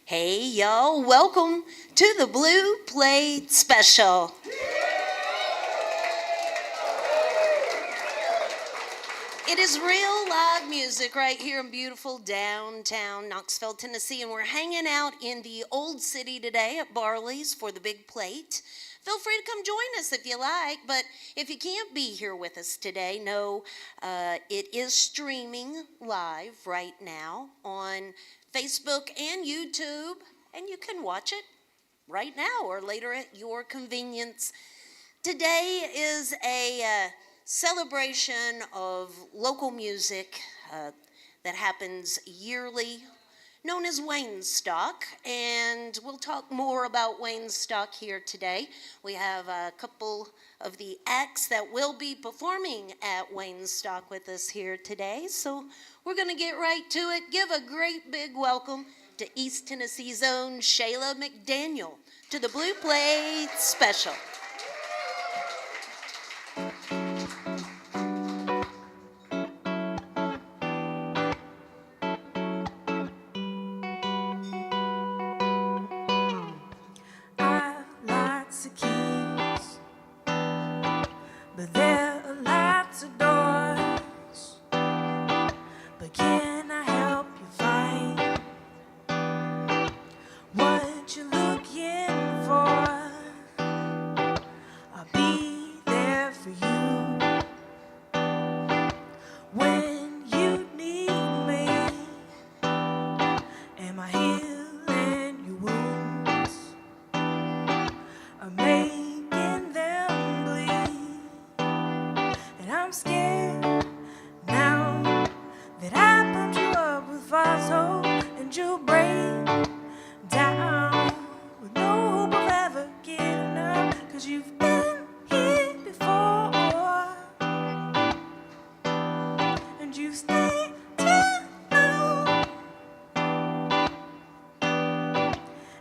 Hey y'all, welcome to the Blue Plate Special. It is real live music right here in beautiful downtown Knoxville, Tennessee, and we're hanging out in the Old City today at Barley's for the Big Plate. Feel free to come join us if you like, but if you can't be here with us today, know it is streaming live right now on Facebook and YouTube, and you can watch it right now or later at your convenience. Today is a celebration of local music that happens yearly, known as Waynestock, and we'll talk more about Waynestock here today. We have a couple of the acts that will be performing at Waynestock with us here today, so we're going to get right to it. Give a great big welcome to East Tennessee's own Shayla McDaniel to the Blue Plate Special. But there are lots of doors. But can I help you find what you're looking for? I'll be there for you when you need me. Am I healing your wounds? Or making them bleed? And I'm scared now that I pumped you up with false hope, and you'll break down with no hope of ever giving up. 'Cause you've been here before, and you stay too long.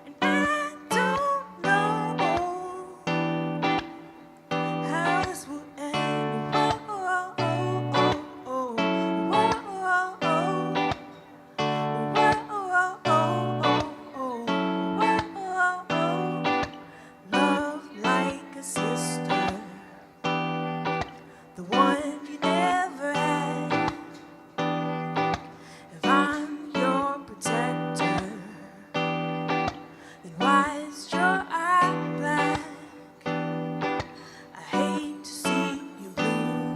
And I don't know how this will end. Love like a sister, the one you never had. If I'm your protector, then why is your eye black? I hate to see you blue.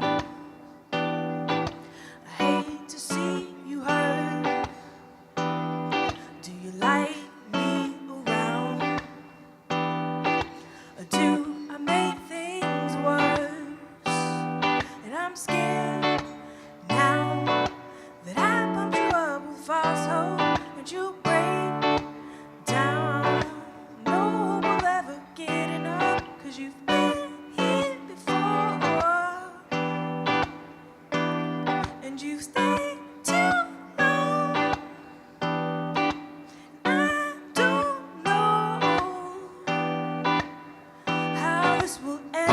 I hate to see you hurt. Do you like me around? Or do I make things worse? And I'm scared now that I pumped you up with false hope, and you break down. No hope of ever getting up. 'Cause you've been here before, and you stay too long. I don't know how this will end.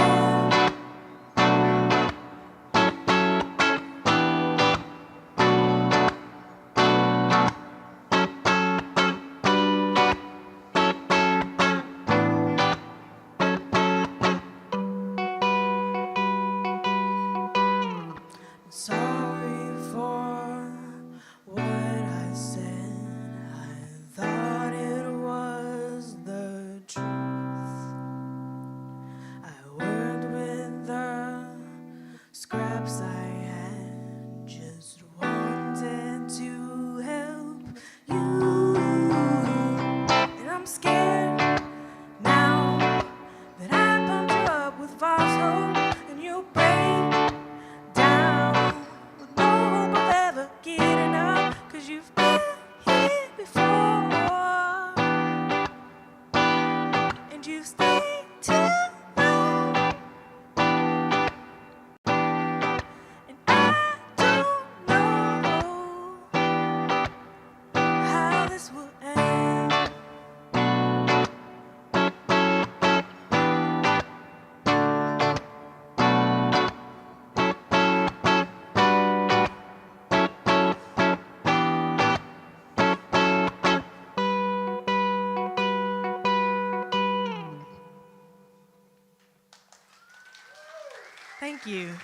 Thank you.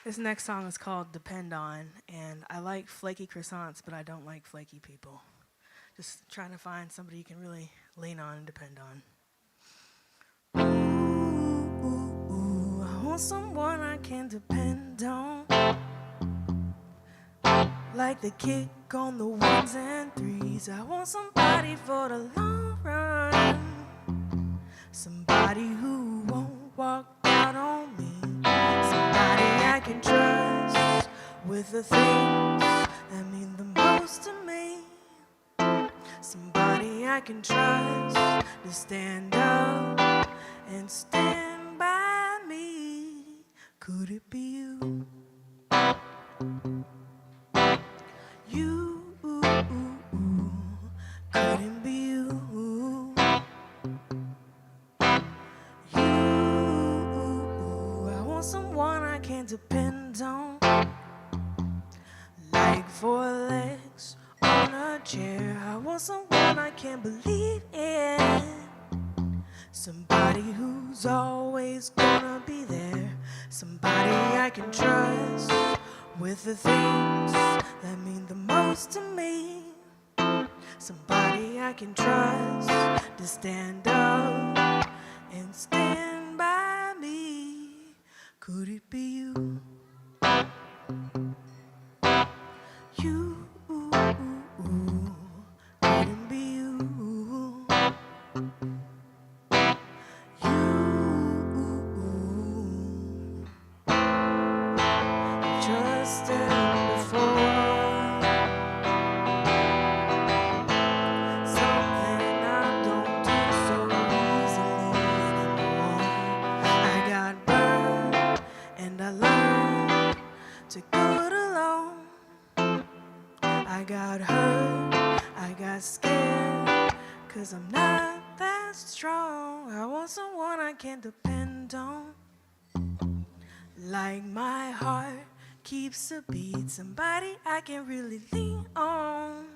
This next song is called Depend On, and I like flaky croissants, but I don't like flaky people. Just trying to find somebody you can really lean on and depend on. Ooh, ooh, ooh, I want someone I can depend on. Like the kick on the ones and threes. I want somebody for the long run. Somebody who won't walk out on me. Somebody I can trust with the things that mean the most to me. Somebody I can trust to stand up and stand by me. Could it be you? You, could it be you? I want someone I can depend on. Like 4 legs on a chair. I want someone I can believe in. Somebody who's always gonna be there. Somebody I can trust with the things that mean the most to me. Somebody I can trust to stand up and stand by me. Could it be you? You, could it be you? You, I trusted before. Something I don't do so easily anymore. I got burned and I learned to go it alone. I got hurt, I got scared, 'cause I'm not that strong. I want someone I can depend on. Like my heart keeps a beat, somebody I can really lean on.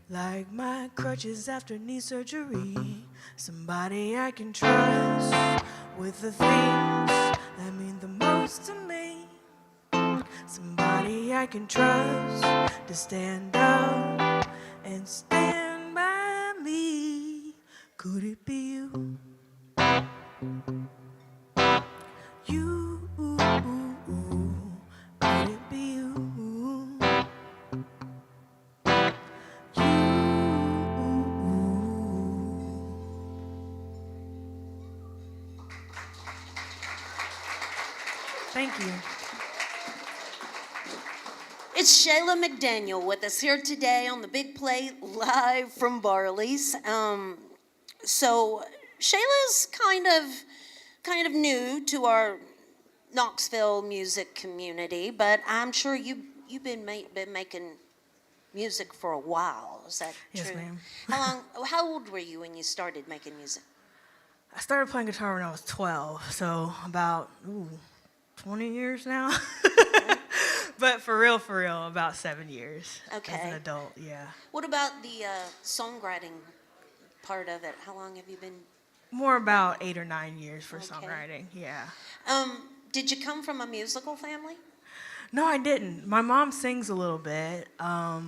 Like my crutches after knee surgery, somebody I can trust with the things that mean the most to me. Somebody I can trust to stand up and stand by me. Could it be you? You, could it be you? Thank you. It's Shayla McDaniel with us here today on the Big Plate, live from Barley's. So Shayla's kind of new to our Knoxville music community, but I'm sure you've been making music for a while. Is that Yes, true? ma'am. How old were you when you started making music? I started playing guitar when I was 12, so about 20 years now. But for real, about 7 years Okay. as an adult, yeah. What about the songwriting part of it? How long have you been? More about 8 or 9 years for Okay. songwriting, yeah. Did you come from a musical family? No, I didn't. My mom sings a little bit, but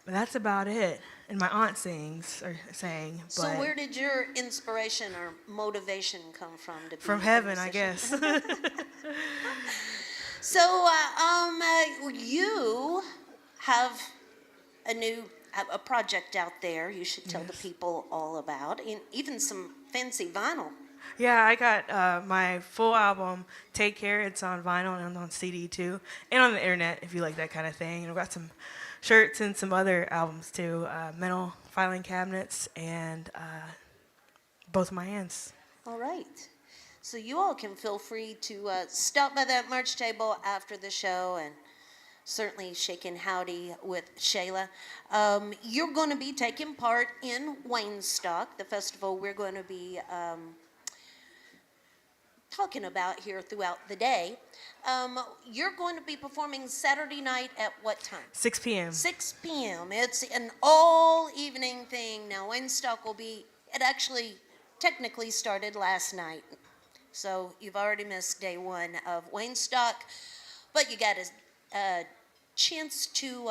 that's about it. And my aunt sang. But So where did your inspiration or motivation come from to be from a heaven, I musician? guess. So you have a project out there you should tell the people all about, and even some fancy vinyl. Yeah, I got my full album, Take Care. It's on vinyl and on CD too, and on the internet if you like that kind of thing. And I've got some shirts and some other albums too, metal filing cabinets, and both of my hands. All right. So you all can feel free to stop by that merch table after the show and certainly shaking howdy with Shayla. You're going to be taking part in Waynestock, the festival we're going to be talking about here throughout the day. You're going to be performing Saturday night at what time? 6 p.m. 6 p.m. It's an all evening thing. Now, Waynestock will be, it actually technically started last night. So you've already missed day one of Wayne Stock, but you got a chance to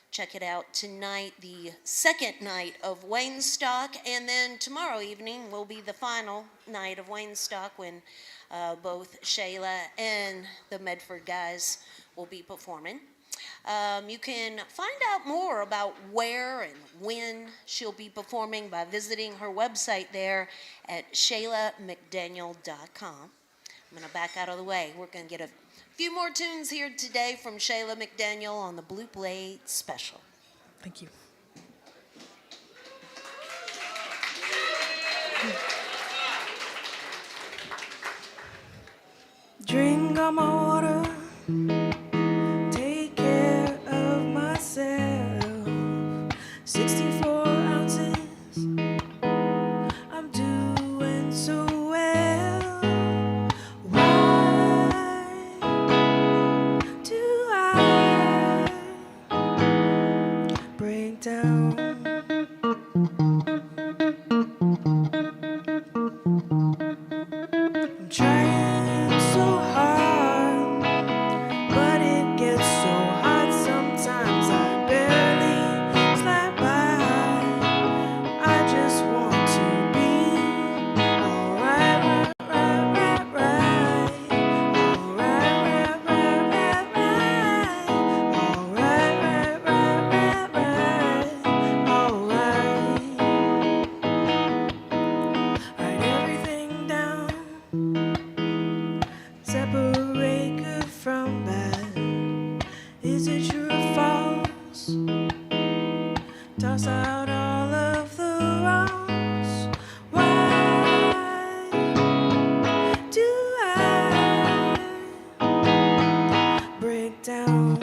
check it out tonight, the second night of Wayne Stock, and then tomorrow evening will be the final night of Wayne Stock when both Shayla and the Medford guys will be performing. You can find out more about where and when she'll be performing by visiting her website there at ShaylaMcDaniel.com. I'm going to back out of the way. We're going to get a few more tunes here today from Shayla McDaniel on the Blue Blade Special. Thank you. Drink all my water, take care of myself. 64 ounces, I'm doing so well. Why do I break down? I'm trying so hard, but it gets so hot sometimes I barely slide by. I just want to be alright, right, right, right, alright, right, right, right, right, alright, right, right, right, right, alright. Write everything down, separate good from bad. Is it true or false? Toss out all of the wrongs. Why do I break down?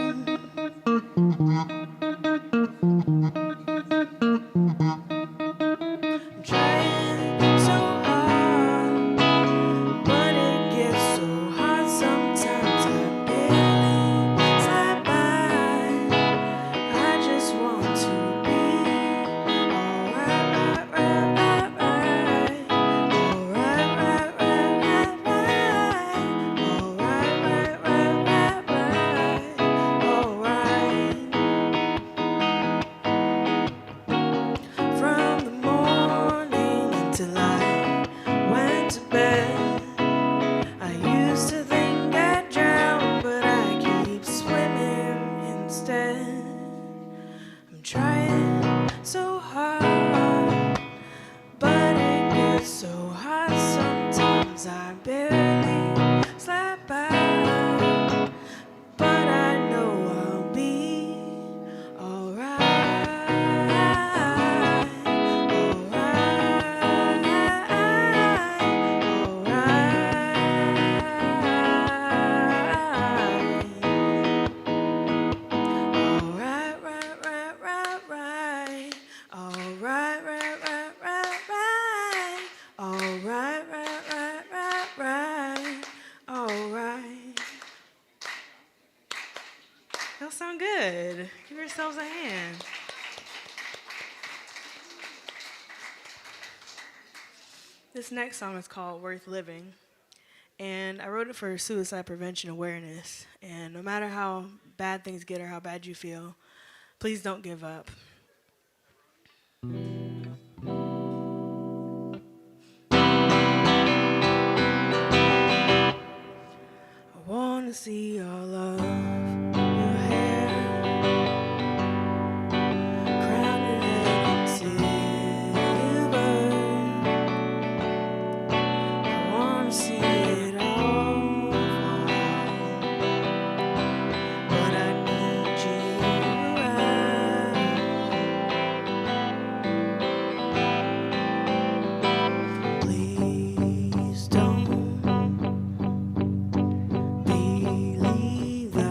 I'm trying so hard, but it gets so hard sometimes I barely slide by. I just want to be alright, right, right, right, right, alright, right, right, right, right, alright, right, right, right, right, alright. From the morning until I went to bed, I used to think I'd drown, but I keep swimming instead. I'm trying so hard, but it gets so hot sometimes I barely slide by. But I know I'll be alright, alright, right, right, right, right, alright, right, right, right, right, alright, right, right, right, right, alright. Those sound good. Give yourselves a hand. This next song is called Worth Living, and I wrote it for suicide prevention awareness. And no matter how bad things get or how bad you feel, please don't give up. I want to see all of your hair, crown your head in silver. I want to see it all fall, but I need you around. Please don't believe the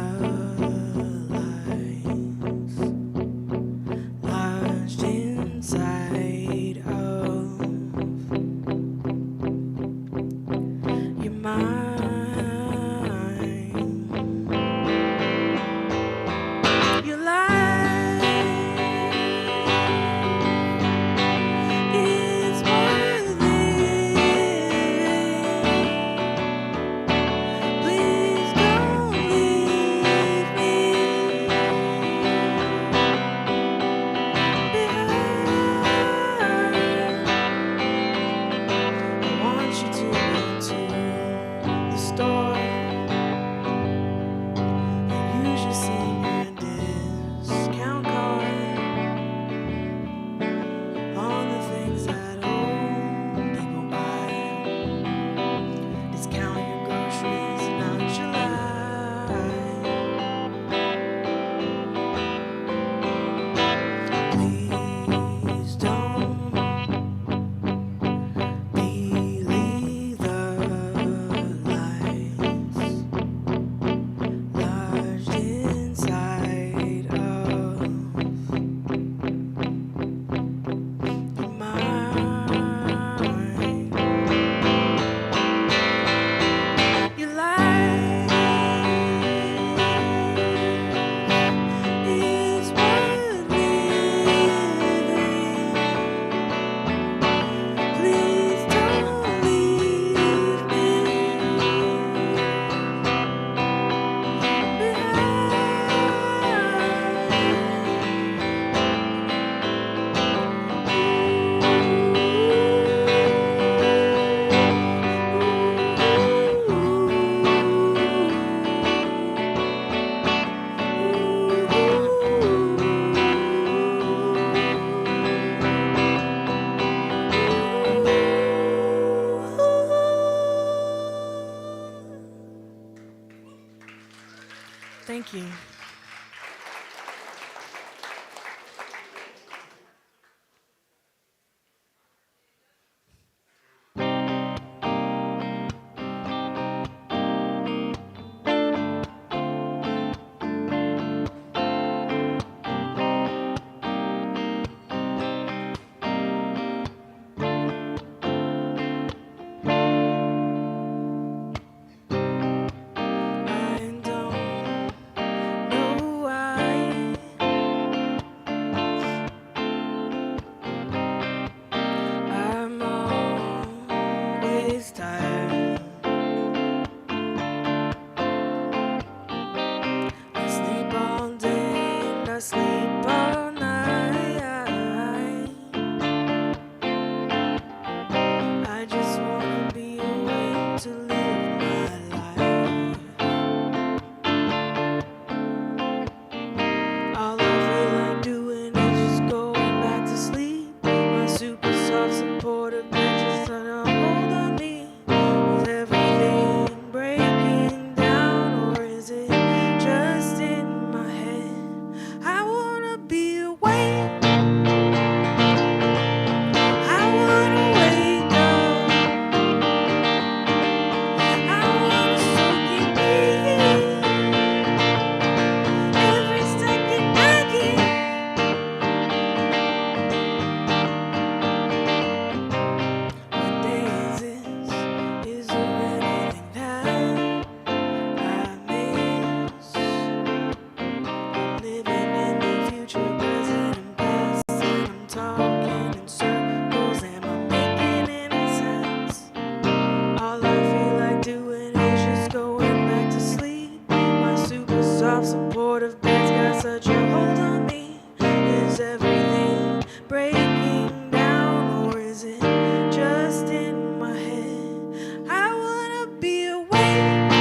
I sleep all night. I just wanna be awake to live my life. All I feel like doing is just going back to sleep. My super soft supportive bed just trying to hold on me. Is everything breaking down, or is it just in my head? I wanna be awake. I wanna wake up. I wanna soak in me every second I get. What day is this? Is there anything that I miss? Living in the future, present and past, and I'm talking in circles. Am I making any sense? All I feel like doing is just going back to sleep. My super soft supportive bed's got such a hold on me. Is everything breaking down, or is it just in my head? I wanna be awake.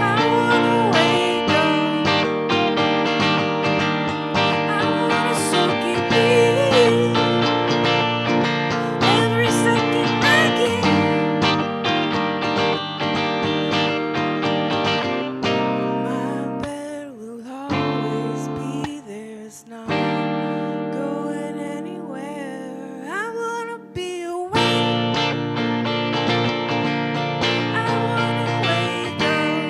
I wanna wake up. I wanna soak in me every second I get. My bed will always be there. It's not going anywhere. I wanna be awake. I wanna wake up.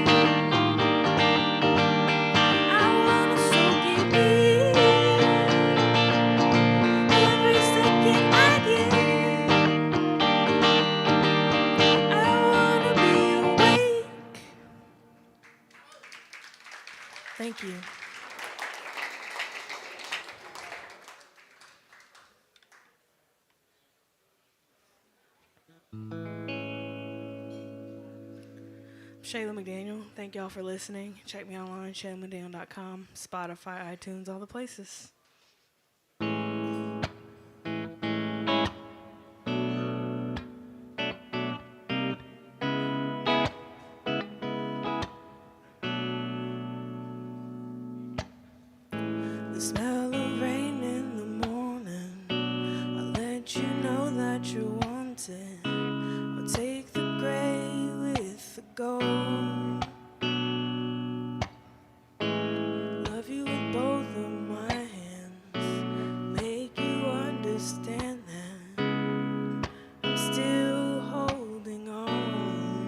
I wanna soak in me every second I get. I wanna be awake. Thank you. Shayla McDaniel. Thank y'all for listening. Check me online, ShaylaMcDaniel.com, Spotify, iTunes, all the places. The smell of rain in the morning, I'll let you know that you're wanted. I'll take the gray with the gold. Love you with both of my hands, make you understand that I'm still holding on.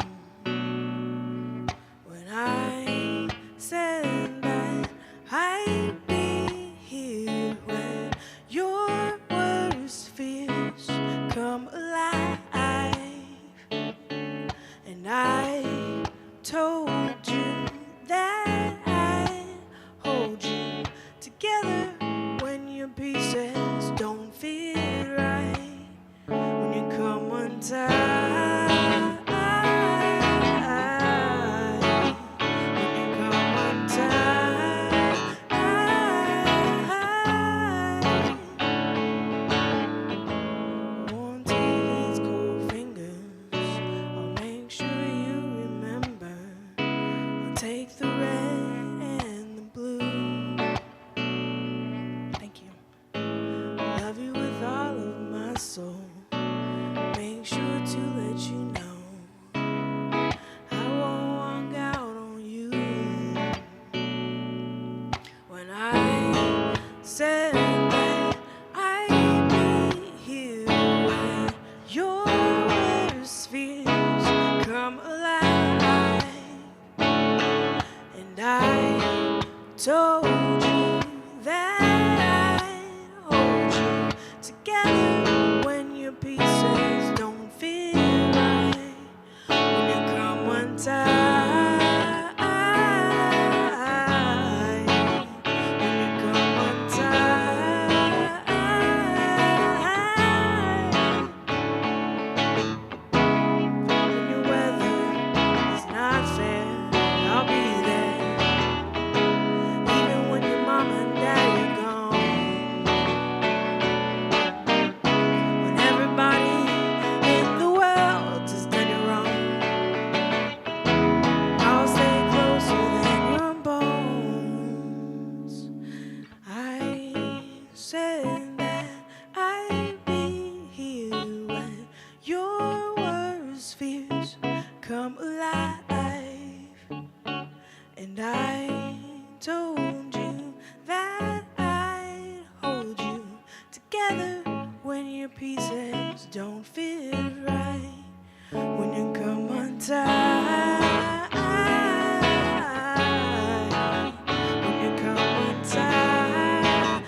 When I said that I'd be here when your worst fears come alive, and I told you that I'd hold you together when your pieces don't fit right, when you come untied. When you come untied. Warm tears, cold fingers, I'll make sure you remember. I'll take the red and the blue. Thank you. Love you with all of my soul. Make sure to let you know I won't walk out on you. When I said that I'd be here when your worst fears come alive, and I told you that I'd hold you together when your pieces don't fit right, when you come untied. When you come untied. When your weather is not fair, I'll be there. told you that I'd hold you together when your pieces don't fit right. When you come untied, when you come untied.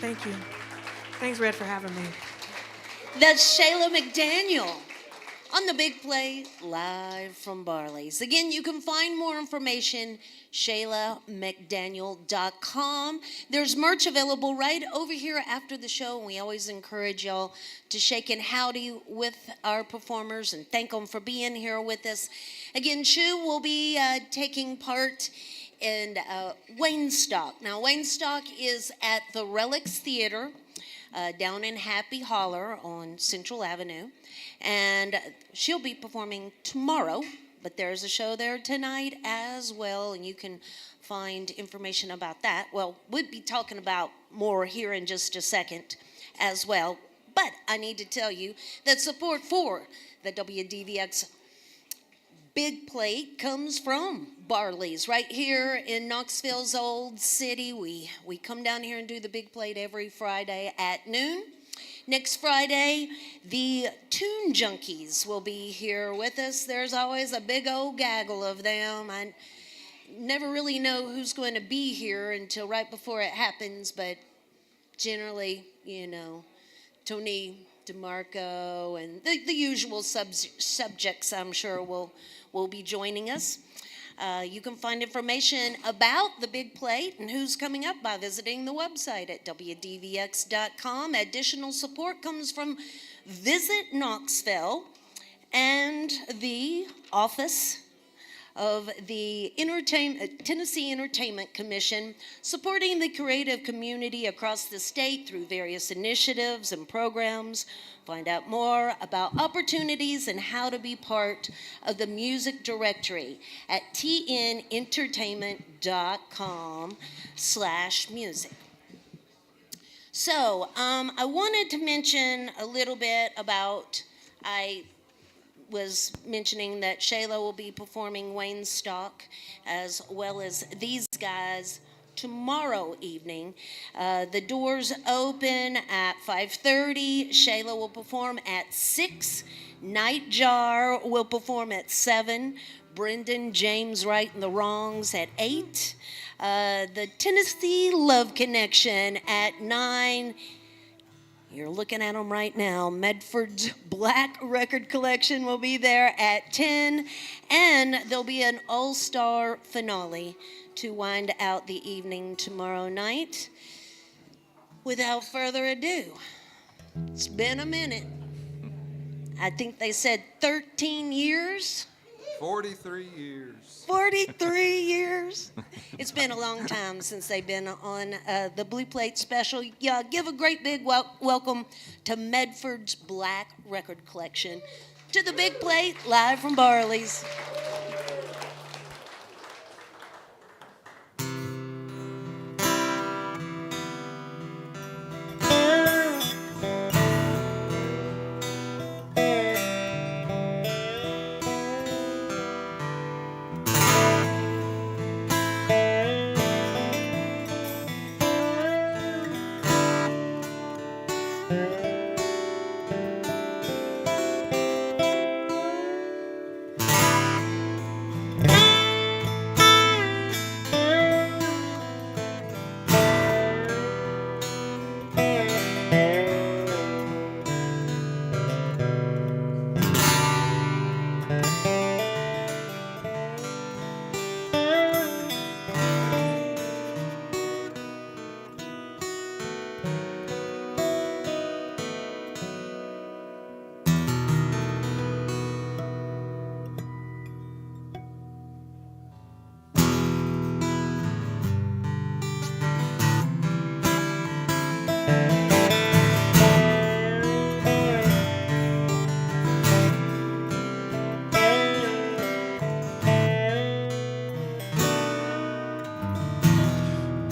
Thank you. Thanks, Red, for having me. That's Shayla McDaniel on the Big Play, live from Barley's. Again, you can find more information, shaylamcdaniel.com. There's merch available right over here after the show, and we always encourage y'all to shake and howdy with our performers and thank them for being here with us. Again, Shu will be taking part in Waynestock. Now, Waynestock is at the Relics Theater down in Happy Holler on Central Avenue. And she'll be performing tomorrow, but there's a show there tonight as well, and you can find information about that. Well, we'll be talking about more here in just a second as well. But I need to tell you that support for the WDVX Big Plate comes from Barley's right here in Knoxville's Old City. We come down here and do the Big Plate every Friday at noon. Next Friday, the Tune Junkies will be here with us. There's always a big old gaggle of them. I never really know who's going to be here until right before it happens, but generally, you know, Tony DeMarco and the usual subjects, I'm sure, will be joining us. You can find information about the Big Plate and who's coming up by visiting the website at WDVX.com. Additional support comes from Visit Knoxville and the Office of the Tennessee Entertainment Commission, supporting the creative community across the state through various initiatives and programs. Find out more about opportunities and how to be part of the music directory at tnentertainment.com/music. So I wanted to mention a little bit about, I was mentioning that Shayla will be performing Waynestock as well as these guys tomorrow evening. The doors open at 5:30. Shayla will perform at 6. Nightjar will perform at 7. Brendan James Right and the Wrongs at 8. The Tennessee Love Connection at 9. You're looking at them right now. Medford's Black Record Collection will be there at 10. And there'll be an all-star finale to wind out the evening tomorrow night. Without further ado, it's been a minute. I think they said 13 years. 43 years. 43 years. It's been a long time since they've been on the Blue Plate special. Yeah, give a great big welcome to Medford's Black Record Collection, to the Big Plate, live from Barley's.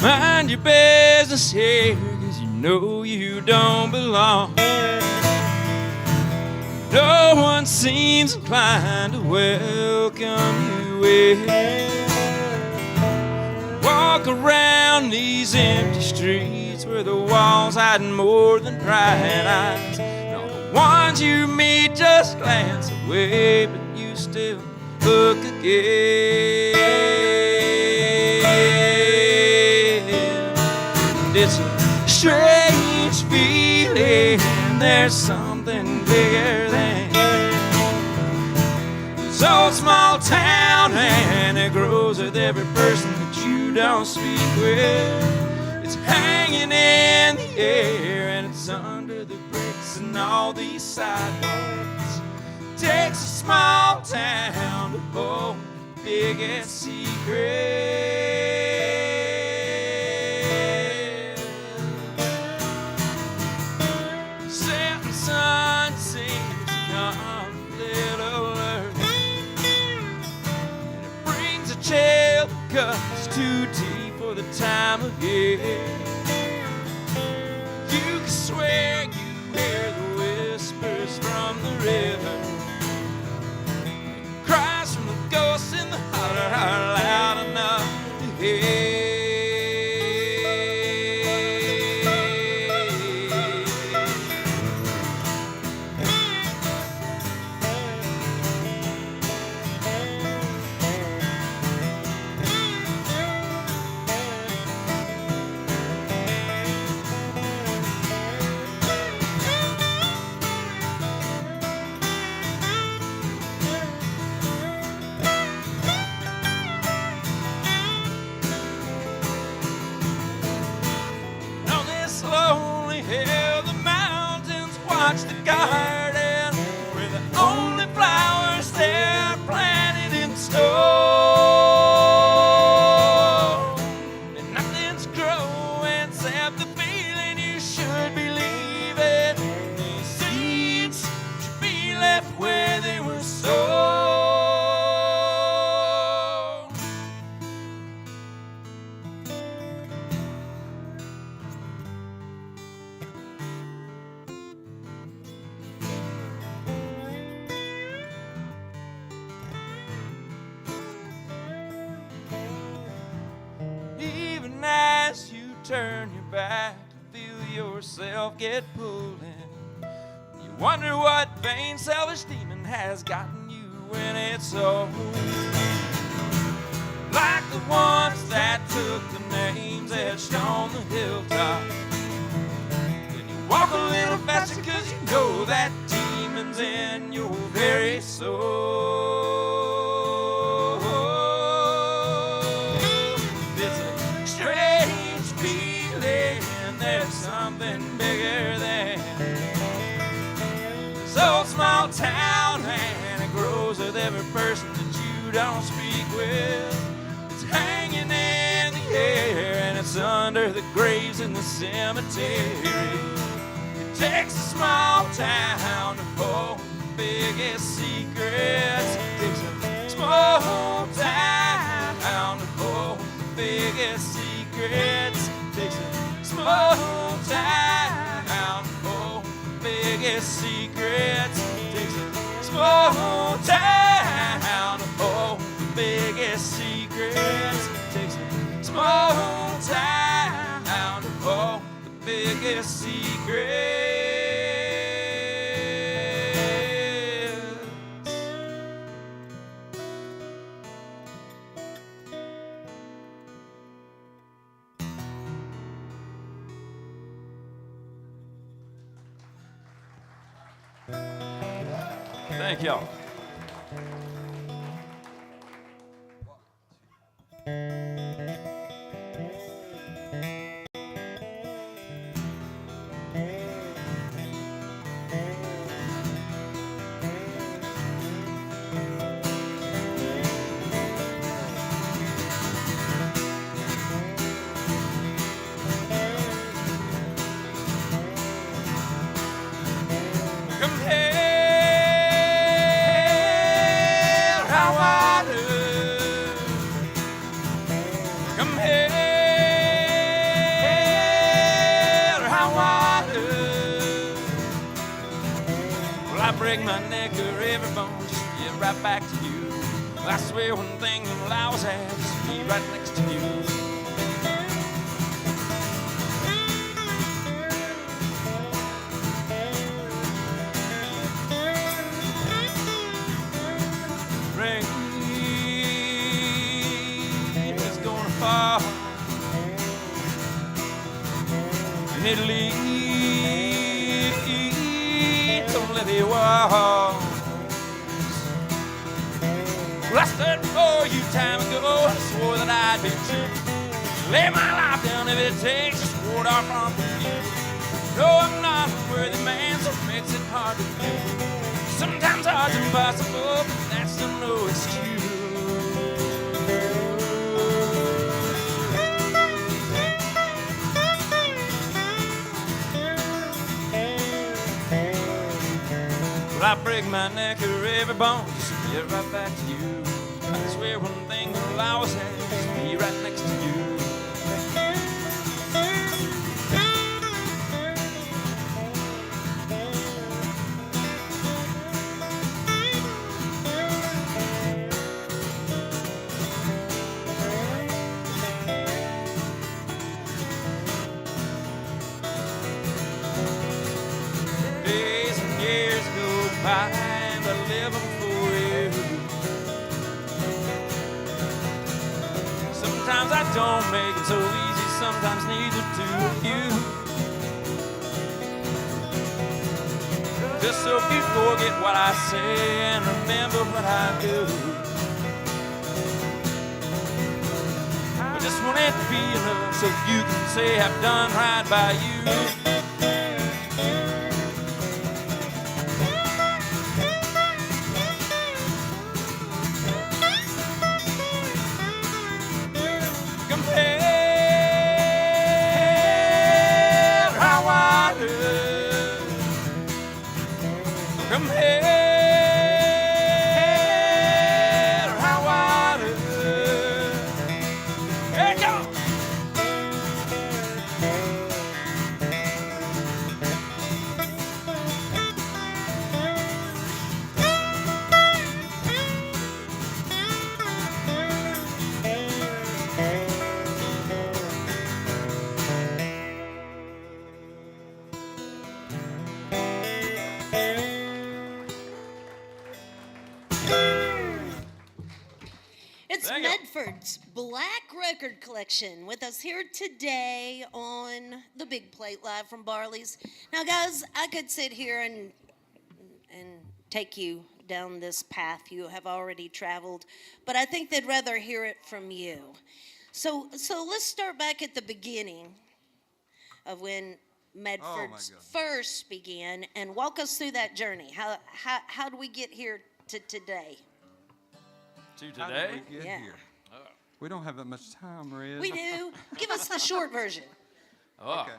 Mind your business here, 'cause you know you don't belong. No one seems inclined to welcome you in. Walk around these empty streets where the walls hide more than prying eyes. And all the ones you meet just glance away, but you still look again. And it's a strange feeling. There's something bigger than this old small town, and it grows with every person that you don't speak with. It's hanging in the air, and it's under the bricks and all these sidewalks. It takes a small town to hold the biggest secret. Setting sun seems to come a little early, and it brings a chill that cuts too deep for the time of year. You can swear you hear the whispers from the river, cries from the ghosts in the holler are loud enough to hear. On this lonely hill, the mountains watch the garden, where the only flowers there are planted in stone. And nothing's growing except the feeling you should be leaving. These seeds should be left where they were sown. Even as you turn your back to feel yourself get pulled in, you wonder what vain selfish demon has gotten you when it's so. Like the ones that took the names etched on the hilltop, then you walk a little faster cause you know that demon's in your very soul. It's a strange feeling. There's something bigger than this old small town, and it grows with every person that you don't speak with. It's hanging in the air, and it's under the graves in the cemetery. It takes a small town to hold the biggest secrets. It takes a small town to hold the biggest secrets. It takes a small town to hold the biggest secrets. It takes a small town to hold the biggest secrets. It takes a small town to hold the biggest secrets. Thank y'all. Come here. I break my neck or every bone just to get right back to you. I swear one thing will always have is to be right next to you. Rain is gonna fall, and it leads on levee walls. Well, I stood before you time ago and swore that I'd be true. Lay my life down if it takes, just ward off from you. No, I'm not a worthy man, so it makes it hard to do. Sometimes hard's impossible, but that's still no excuse. Well, I break my neck or every bone just to get right back to you. I swear one thing will always have is be right next to you. Days and years go by and I live them for you. Sometimes I don't make it so easy, sometimes neither do you. Just so you forget what I say and remember what I do. I just want it to be enough so you can say I've done right by you. Compare how I live. Compare how I live. Hey, go! It's Thank you. Medford's Black Record Collection with us here today on the Big Plate Live from Barley's. Now, guys, I could sit here and take you down this path you have already traveled, but I think they'd rather hear it from you. So let's start back at the beginning of when Medford's God. first began and walk us through that journey. How do we get here to today? To How today? did we get Yeah. here? We don't have that much time, Riz. We do. Give us the short version. Oh, Okay.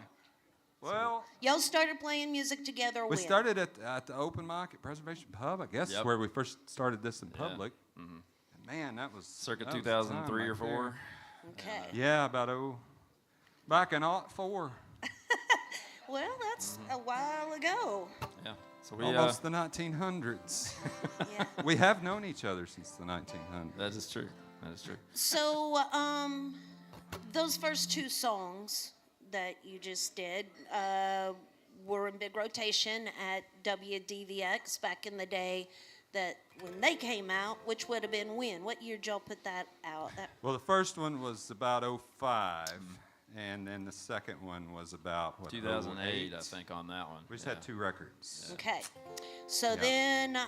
Well, Y'all started playing music together we when? started at the open mic at Preservation Pub. I guess Yep. where we first started this in Yeah. public. And man, that was circa that was 2003 time or right 4. there. Okay. Yeah, about back in '04, Well, that's a while ago. Yeah. So we almost the 1900s. Yeah. We have known each other since the 1900s. that is true. That is true. So, those first two songs that you just did were in big rotation at WDVX back in the day. That when they came out, which would have been when? What year did y'all put that out? Well, the first one was about '05, and then the second one was about what? 2008, I 08? think, on that one. We just Yeah. had 2 records. Okay. So Yeah. then,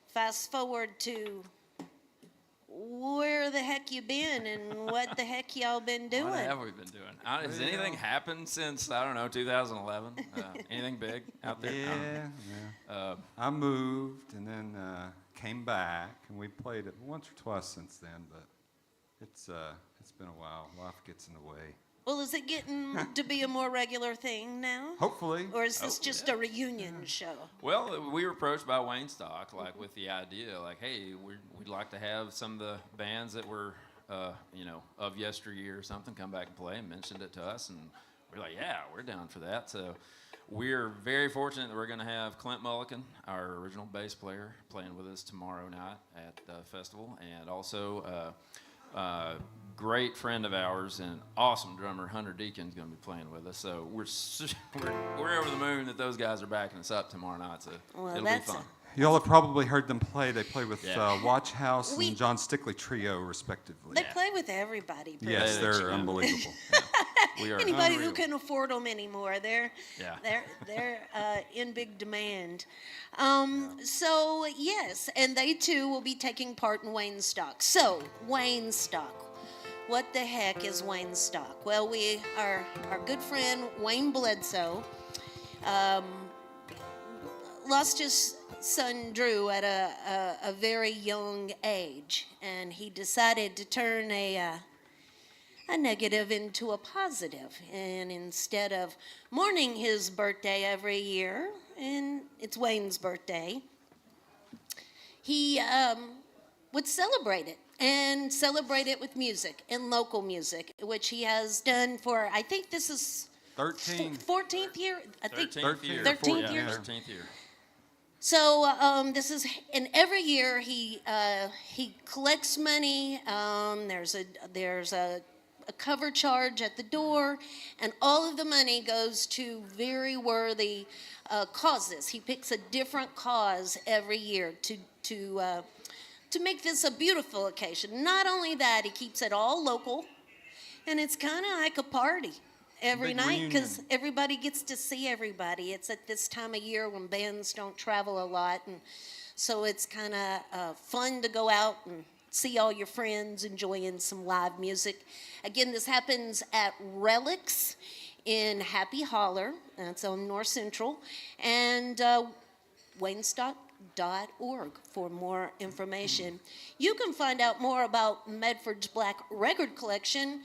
fast forward to where the heck you been and what the heck y'all been doing? What have we been doing? Has anything happened since, I don't know, 2011? Anything big out there? Yeah. I moved and then came back, and we played it once or twice since then, but it's been a while. Life gets in the way. Well, is it getting to be a more regular thing now? Hopefully. Or is this just a reunion show? Well, we were approached by Wayne Stock, like with the idea, like, hey, we'd like to have some of the bands that were, of yesteryear or something come back and play, and mentioned it to us, and we're like, yeah, we're down for that. So we're very fortunate that we're going to have Clint Mulligan, our original bass player, playing with us tomorrow night at the festival, and also great friend of ours and awesome drummer Hunter Deacon's going to be playing with us. So we're over the moon that those guys are backing us up tomorrow night. So it'll be fun. Y'all have probably heard them play. They play with Watch House We- and John Stickley Trio, respectively. They play with everybody. pretty Yes, much. they're unbelievable. We are Anybody unreal. who can afford them anymore, they're Yeah. they're in big demand. So yes, and they too will be taking part in Wayne Stock. So Wayne Stock, what the heck is Wayne Stock? Well, our good friend Wayne Bledsoe lost his son Drew at a very young age, and he decided to turn a negative into a positive. And instead of mourning his birthday every year, and it's Wayne's birthday, he would celebrate it and celebrate it with music and local music, which he has done for, I think this is 14th year. I think 13th year. 13th year. 13th year. So this is, and every year he collects money. There's a cover charge at the door, and all of the money goes to very worthy causes. He picks a different cause every year to make this a beautiful occasion. Not only that, he keeps it all local, and it's kind of like a party every Big night because reunion. everybody gets to see everybody. It's at this time of year when bands don't travel a lot, and so it's kind of fun to go out and see all your friends enjoying some live music. Again, this happens at Relics in Happy Holler. That's on North Central, and waynestock.org for more information. You can find out more about Medford's Black Record Collection.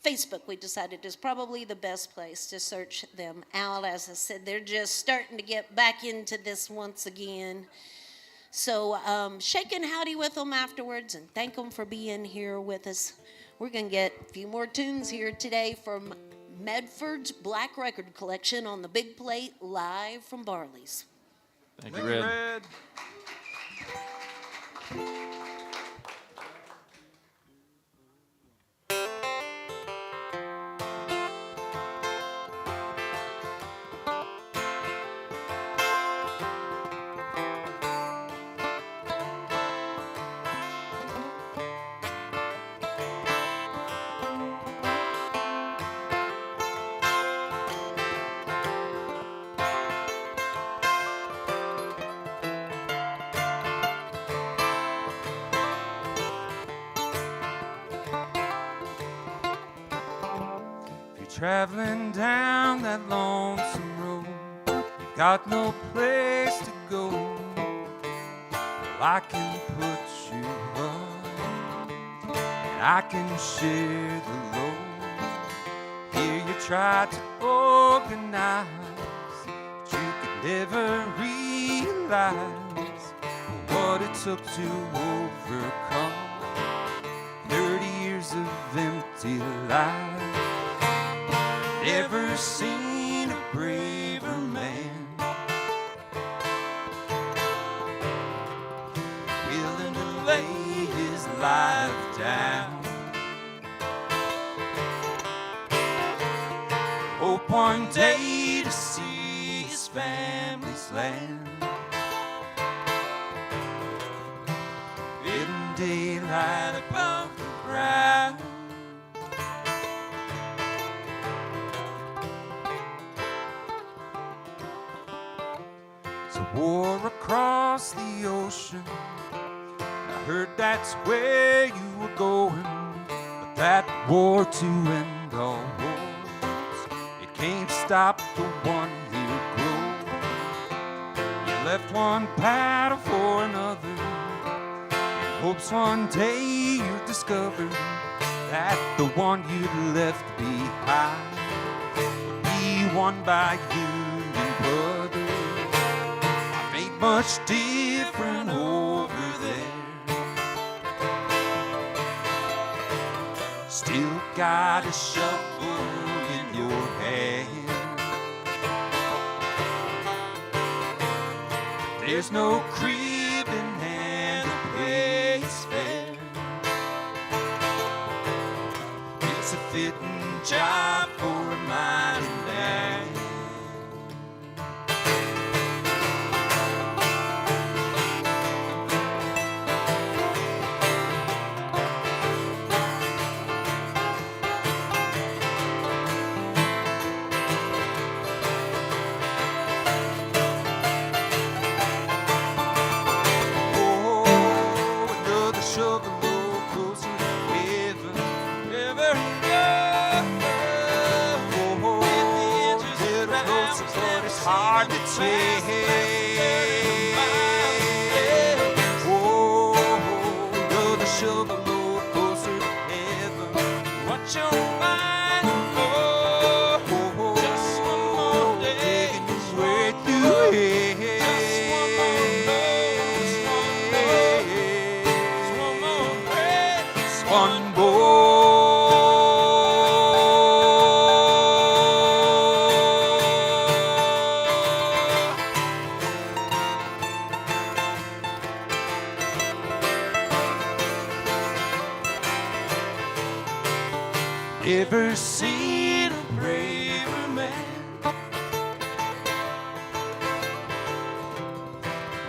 Facebook, we decided, is probably the best place to search them out. As I said, they're just starting to get back into this once again. So shake and howdy with them afterwards and thank them for being here with us. We're going to get a few more tunes here today from Medford's Black Record Collection on the big plate, live from Barley's. Thank you, Red. Traveling down that lonesome road, you've got no place to go. Well, I can put you up, and I can share the load. Here you try to organize, but you could never realize what it took to overcome 30 years of empty life. Never seen a braver man, willing to lay his life down. Hope one day to see his family's land. In daylight above the ground. War across the ocean, I heard that's where you were going, but that war to end all wars, it can't stop the one you grow. You left one battle for another, in hopes one day you'd discover that the one you'd left behind would be won by Union brothers. Much different over there. Still got a shovel in your hand. There's no creeping and the pay is fair. It's a fitting job for a mining man. Hard to take. Oh, another shovel load closer to heaven. What you mind for? Just one more day. Taking his way through hell. Just one more load. Just one more grace. One more. Ever seen a braver man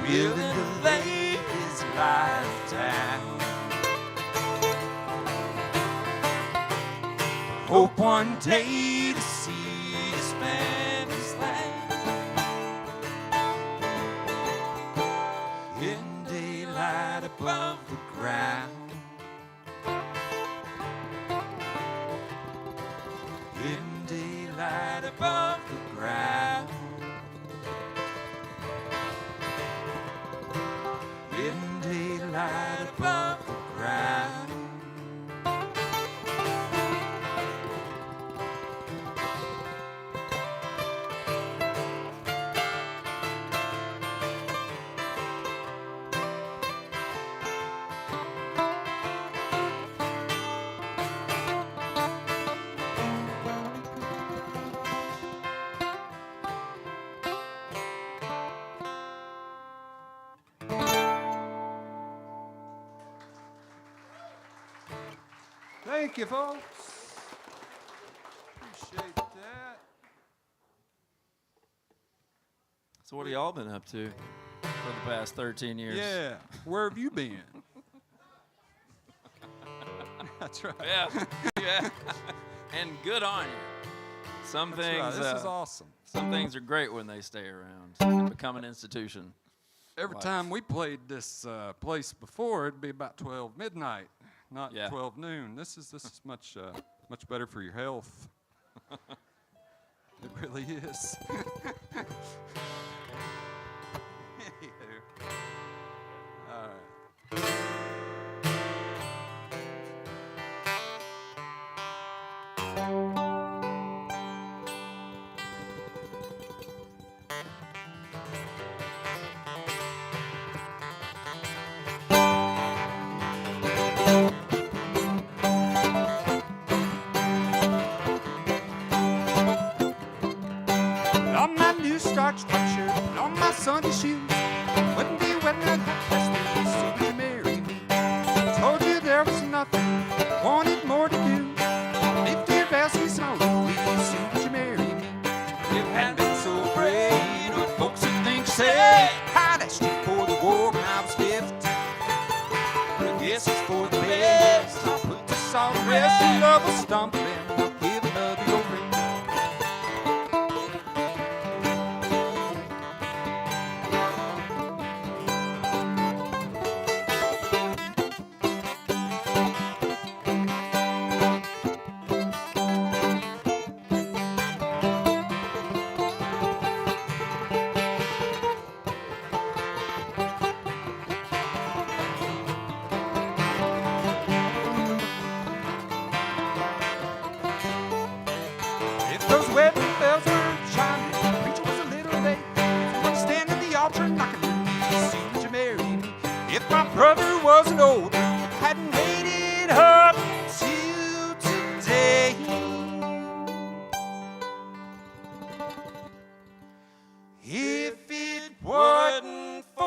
willing to lay his life down? Hope one day to see his family's land in daylight above the ground. In daylight above the ground. In daylight above the ground. Thank you, folks. Appreciate that. So what have y'all been up to for the past 13 years? Yeah, where have you been? That's right. Yeah. Yeah. And good on you. Some That's things right. This is awesome. Some things are great when they stay around and become an institution. Every time we played this place before, it'd be about 12 midnight, not 12 noon. This is much much better for your health. It really is. Anywho. All right. On my new starched white shirt, and on my Sunday shoes, wouldn't be wearing that hot dress as soon as you marry me. Told you there was nothing, wanted more to do. Lift your baskets and I'll leave as soon as you marry me. You hadn't been so afraid of what folks would think, say. I asked you for the war when I was 15. But I guess it's for the best. I'll put this all to rest and love will stumbling. I'll give another your ring. If those wedding bells were chiming, the preacher was a little late. If you want to stand at the altar knocking your knees as soon as you marry me. If my brother wasn't older, hadn't waited up till today. If it wasn't for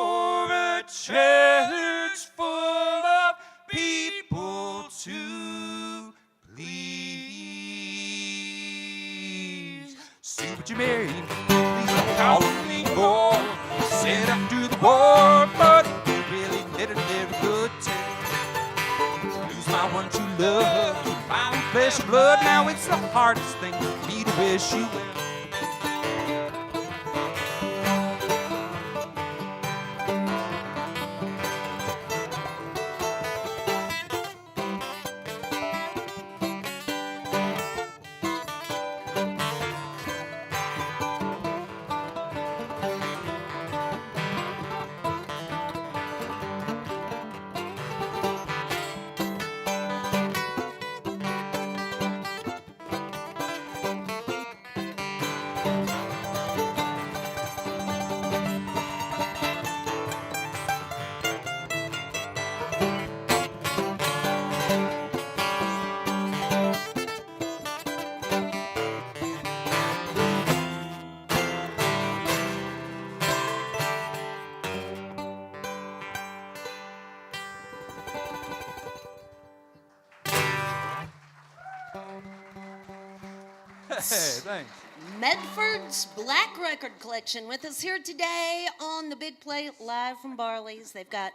would you marry me? Please don't call me boy. You said after the war, but you really did a very good turn. Lose my one true love, my own flesh and blood. Now it's the hardest thing for me to wish you well. Hey, thanks. Medford's Black Record Collection with us here today on the Big Plate, live from Barley's. They've got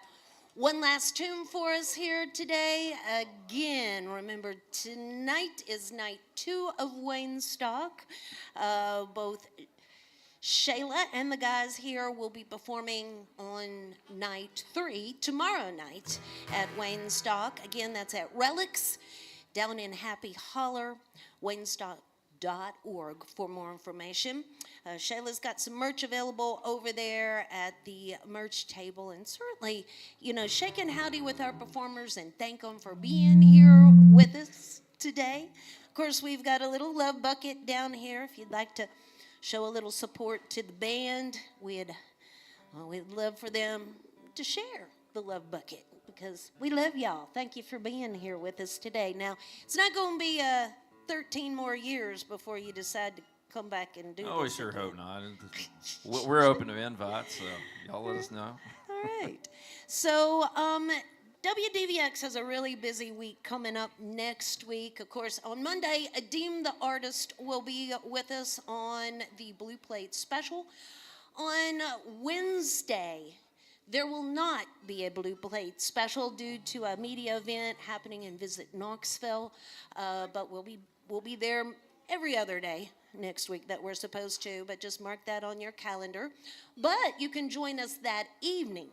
one last tune for us here today. Again, remember, tonight is night 2 of Wayne Stock. Both Shayla and the guys here will be performing on night 3, tomorrow night, at Wayne Stock. Again, that's at Relics down in Happy Holler, waynestock.org for more information. Shayla's got some merch available over there at the merch table, and certainly, shake and howdy with our performers and thank them for being here with us today. Of course, we've got a little love bucket down here if you'd like to show a little support to the band. We'd love for them to share the love bucket because we love y'all. Thank you for being here with us today. Now, it's not going to be 13 more years before you decide to come back and do this. Oh, we sure hope not. We're open to invites, so y'all let us know. All right. So, WDVX has a really busy week coming up next week. Of course, on Monday, Adeem the Artist will be with us on the Blue Plate special. On Wednesday, there will not be a Blue Plate special due to a media event happening in Visit Knoxville, but we'll be there every other day next week that we're supposed to, but just mark that on your calendar. But you can join us that evening,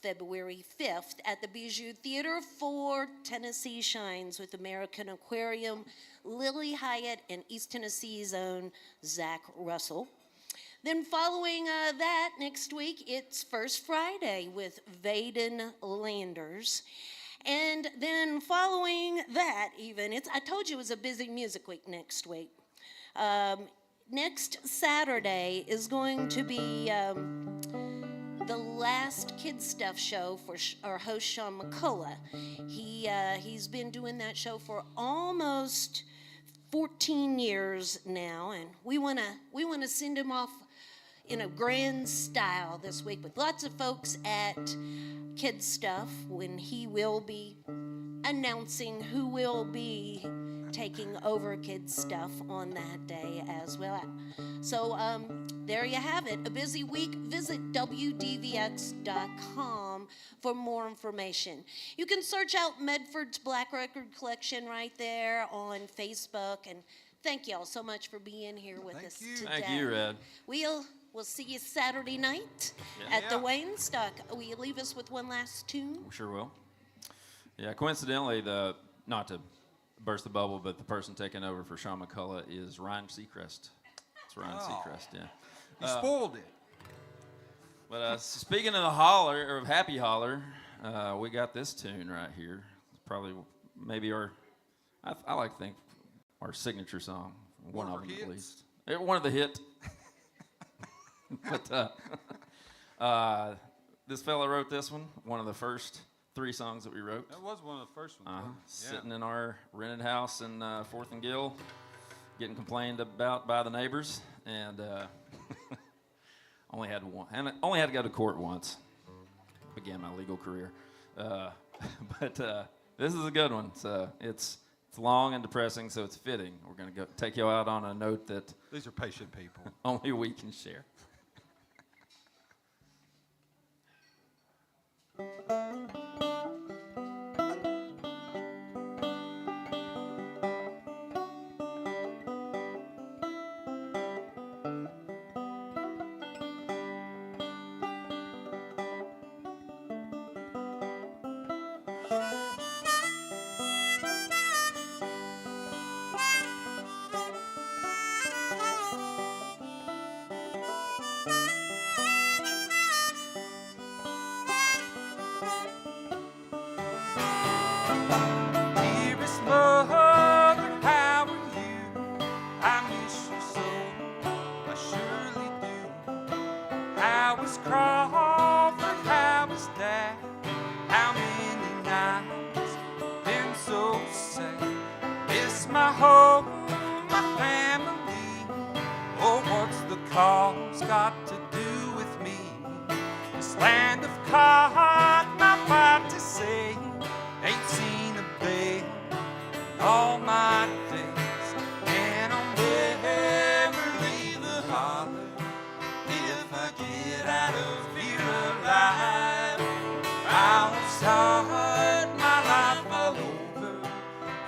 February 5th, at the Bijou Theater for Tennessee Shines with American Aquarium, Lily Hyatt, and East Tennessee's own Zach Russell. Then following that, next week, it's First Friday with Vaden Landers. And then following that, I told you it was a busy music week next week. Next Saturday is going to be the last Kids Stuff show for our host, Sean McCullough. He's been doing that show for almost 14 years now, and we want to send him off in a grand style this week with lots of folks at Kids Stuff when he will be announcing who will be taking over Kids Stuff on that day as well. So there you have it. A busy week. Visit WDVX.com for more information. You can search out Medford's Black Record Collection right there on Facebook. And thank you all so much for being here with us today. Thank you, Red. We'll see you Saturday night at the Wayne Stock. Will you leave us with one last tune? We sure will. Yeah, coincidentally, not to burst the bubble, but the person taking over for Sean McCullough is Ryan Seacrest. It's Ryan Seacrest, yeah. You spoiled it. But speaking of the holler, or Happy Holler, we got this tune right here. It's probably maybe I like to think our signature song. One of them at least. One of the hit. But this fella wrote this one of the first 3 songs that we wrote. That was one of the first ones. Sitting in our rented house in 4th and Gill, getting complained about by the neighbors, and only had to go to court once. Began my legal career, but this is a good one. So it's It's long and depressing, so it's fitting. We're going to take you out on a note that These are patient people. only we can share. Dearest mother, how are you? I miss you so, I surely do. How is Crawford? How is Dad? How many nights been so sad? Miss my home, my family. Oh, what's the cause got to do with me? This land of cotton, I'm about to say, ain't seen a day all my days, and I'll never leave the holler if I get out of here alive. I'll start my life all over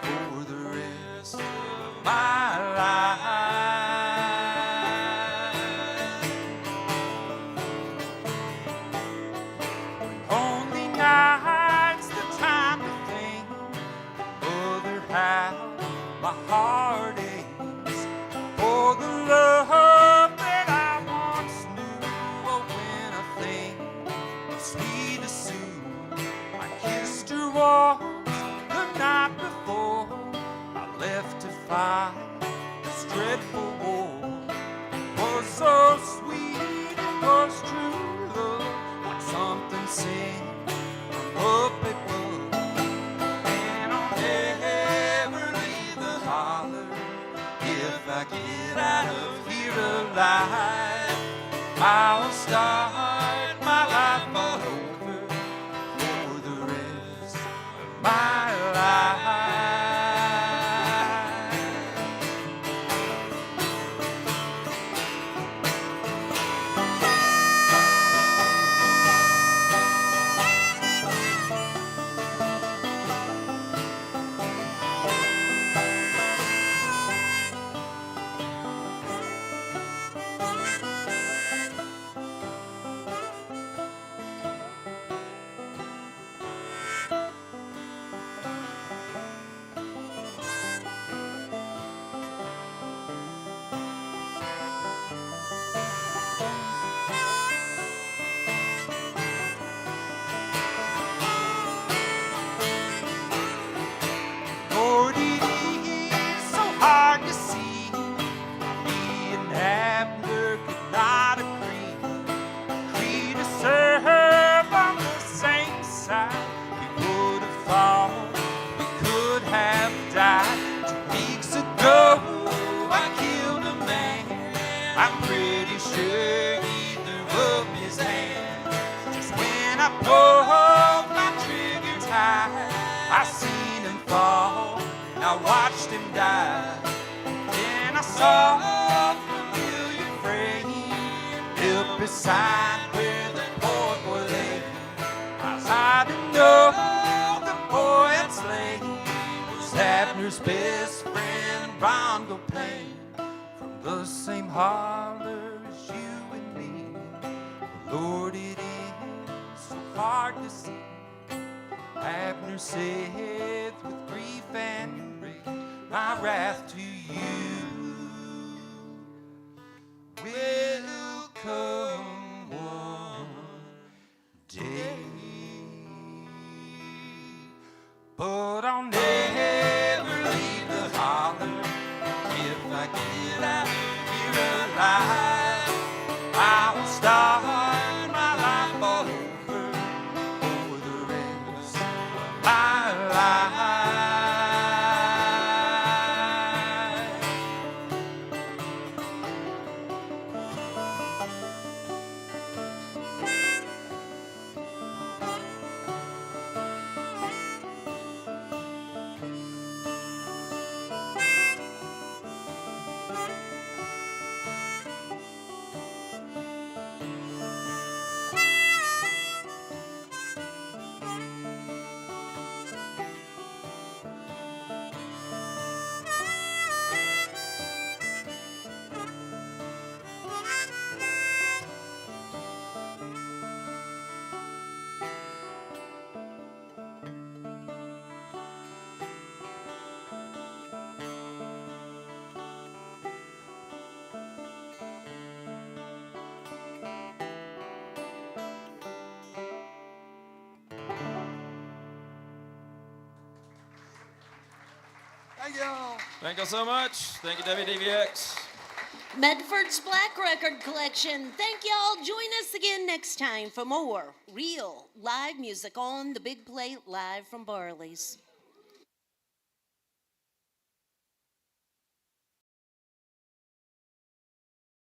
for the rest of my life. Only night's the time to think, Mother, how my heart aches for the love that I once knew. Oh, when I think of sweet Sue, I kissed her once the night before I left to fight this dreadful war. It was so sweet, it was true love, like something sing from up above. And I'll never leave the holler if I get out of here alive. I'll start my life all over for the rest of my life. Lord, it is so hard to see. Me and Abner could not agree to serve on the same side. We would have fought, we could have died. 2 weeks ago, I killed a man. I'm pretty sure he threw up his hand. Just when I pulled my trigger tight, I seen him fall, and I watched him die. Then I saw a familiar frame up beside where the boy lay. I didn't know the boy had slain was Abner's best friend, Rondo Payne, from the same holler as you and me. Lord, it is so hard to see. Abner saith with grief and rage, my wrath to you will come one day. But I'll never leave the holler if I get out of here alive. I'll start my life all over for the rest of my life. Thank y'all. Thank y'all so much. Thank you, WDVX. Medford's Black Record Collection. Thank y'all. Join us again next time for more real live music on the Big Plate live from Barley's.